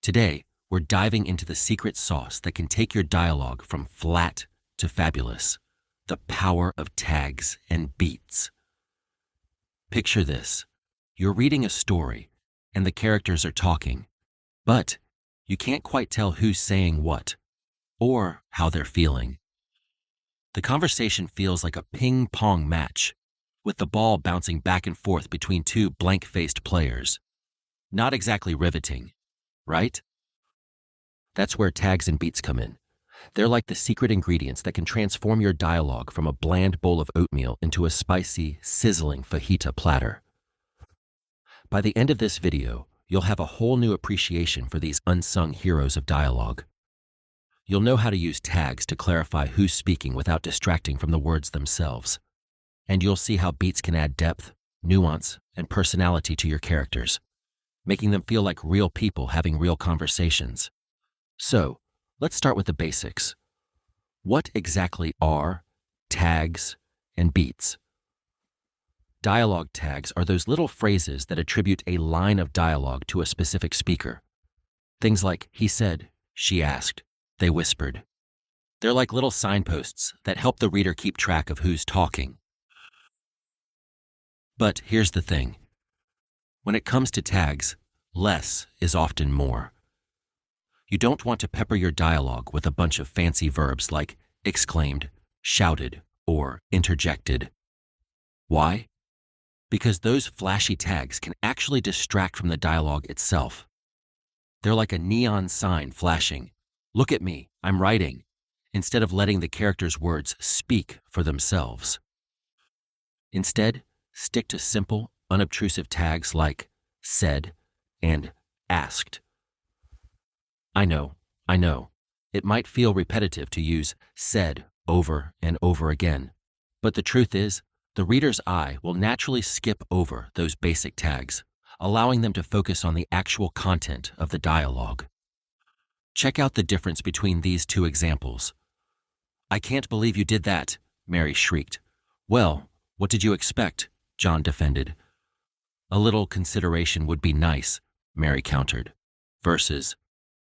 Today, we're diving into the secret sauce that can take your dialogue from flat to fabulous, the power of tags and beats. Picture this. You're reading a story, and the characters are talking, but you can't quite tell who's saying what, or how they're feeling. The conversation feels like a ping-pong match, with the ball bouncing back and forth between two blank-faced players. Not exactly riveting, right? That's where tags and beats come in. They're like the secret ingredients that can transform your dialogue from a bland bowl of oatmeal into a spicy, sizzling fajita platter. By the end of this video, you'll have a whole new appreciation for these unsung heroes of dialogue. You'll know how to use tags to clarify who's speaking without distracting from the words themselves. And you'll see how beats can add depth, nuance, and personality to your characters, making them feel like real people having real conversations. So, let's start with the basics. What exactly are tags and beats? Dialogue tags are those little phrases that attribute a line of dialogue to a specific speaker. Things like, he said, she asked, they whispered. They're like little signposts that help the reader keep track of who's talking. But here's the thing. When it comes to tags, less is often more. You don't want to pepper your dialogue with a bunch of fancy verbs like exclaimed, shouted, or interjected. Why? Because those flashy tags can actually distract from the dialogue itself. They're like a neon sign flashing, "Look at me, I'm writing," instead of letting the character's words speak for themselves. Instead, stick to simple, unobtrusive tags like said and asked. I know. It might feel repetitive to use said over and over again, but the truth is, the reader's eye will naturally skip over those basic tags, allowing them to focus on the actual content of the dialogue. Check out the difference between these two examples. I can't believe you did that, Mary shrieked. Well, what did you expect? John defended. A little consideration would be nice, Mary countered, versus,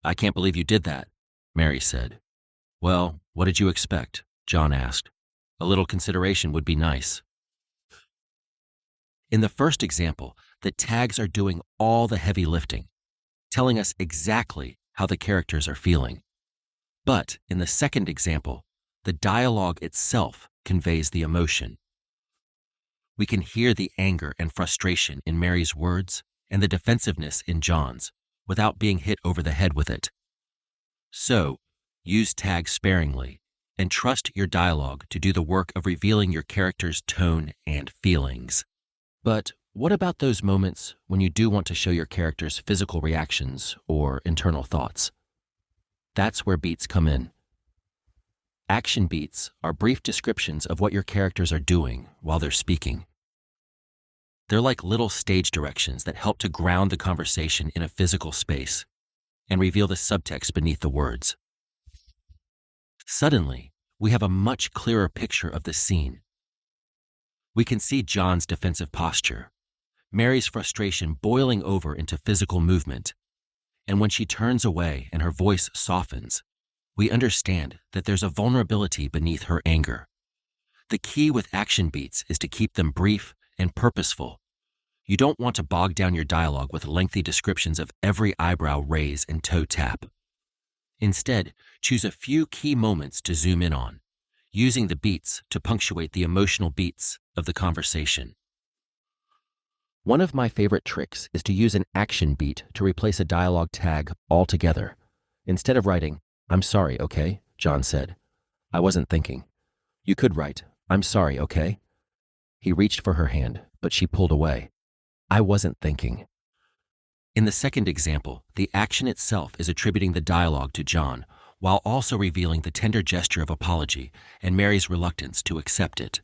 I can't believe you did that, Mary said. Well, what did you expect? John asked. A little consideration would be nice. In the first example, the tags are doing all the heavy lifting, telling us exactly how the characters are feeling. But in the second example, the dialogue itself conveys the emotion. We can hear the anger and frustration in Mary's words and the defensiveness in John's, without being hit over the head with it. So, use tags sparingly and trust your dialogue to do the work of revealing your character's tone and feelings. But what about those moments when you do want to show your character's physical reactions or internal thoughts? That's where beats come in. Action beats are brief descriptions of what your characters are doing while they're speaking. They're like little stage directions that help to ground the conversation in a physical space and reveal the subtext beneath the words. Suddenly, we have a much clearer picture of the scene. We can see John's defensive posture, Mary's frustration boiling over into physical movement, and when she turns away and her voice softens, we understand that there's a vulnerability beneath her anger. The key with action beats is to keep them brief and purposeful. You don't want to bog down your dialogue with lengthy descriptions of every eyebrow raise and toe tap. Instead, choose a few key moments to zoom in on, using the beats to punctuate the emotional beats of the conversation. One of my favorite tricks is to use an action beat to replace a dialogue tag altogether. Instead of writing, "I'm sorry, okay?" John said. "I wasn't thinking." You could write, "I'm sorry, okay?" He reached for her hand, but she pulled away. "I wasn't thinking." In the second example, the action itself is attributing the dialogue to John, while also revealing the tender gesture of apology and Mary's reluctance to accept it.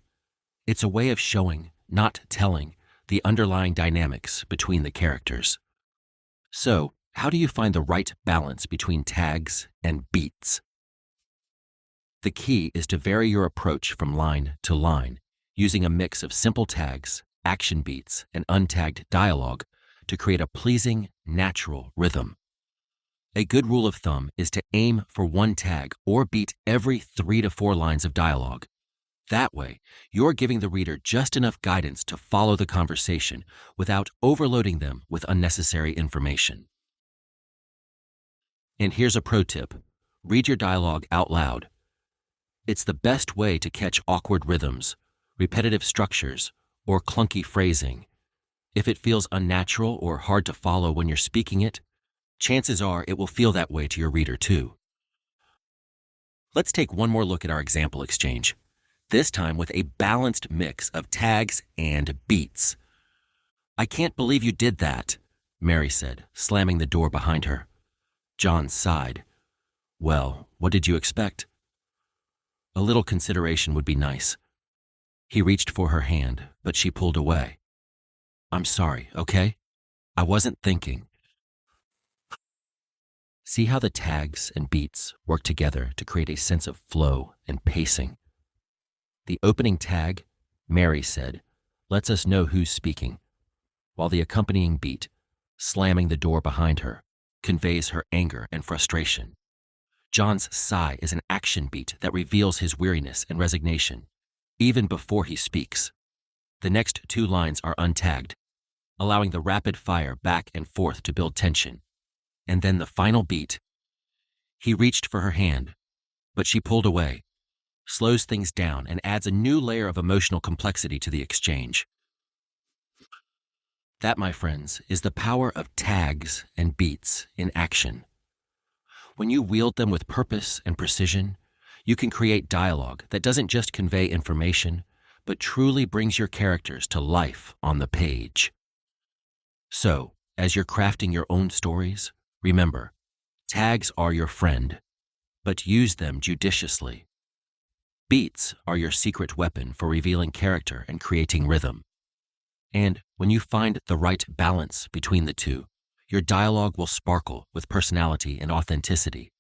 It's a way of showing, not telling, the underlying dynamics between the characters. So, how do you find the right balance between tags and beats? The key is to vary your approach from line to line, using a mix of simple tags, action beats, and untagged dialogue to create a pleasing, natural rhythm. A good rule of thumb is to aim for one tag or beat every 3 to 4 lines of dialogue. That way, you're giving the reader just enough guidance to follow the conversation without overloading them with unnecessary information. And here's a pro tip. Read your dialogue out loud. It's the best way to catch awkward rhythms, repetitive structures, or clunky phrasing. If it feels unnatural or hard to follow when you're speaking it, chances are it will feel that way to your reader too. Let's take one more look at our example exchange, this time with a balanced mix of tags and beats. "I can't believe you did that," Mary said, slamming the door behind her. John sighed. "Well, what did you expect?" "A little consideration would be nice." He reached for her hand, but she pulled away. "I'm sorry, okay? I wasn't thinking." See how the tags and beats work together to create a sense of flow and pacing. The opening tag, Mary said, lets us know who's speaking, while the accompanying beat, slamming the door behind her, conveys her anger and frustration. John's sigh is an action beat that reveals his weariness and resignation, even before he speaks. The next 2 lines are untagged, allowing the rapid fire back and forth to build tension. And then the final beat. He reached for her hand, but she pulled away, slows things down and adds a new layer of emotional complexity to the exchange. That, my friends, is the power of tags and beats in action. When you wield them with purpose and precision, you can create dialogue that doesn't just convey information, but truly brings your characters to life on the page. So, as you're crafting your own stories, remember, tags are your friend, but use them judiciously. Beats are your secret weapon for revealing character and creating rhythm. And when you find the right balance between the two, your dialogue will sparkle with personality and authenticity.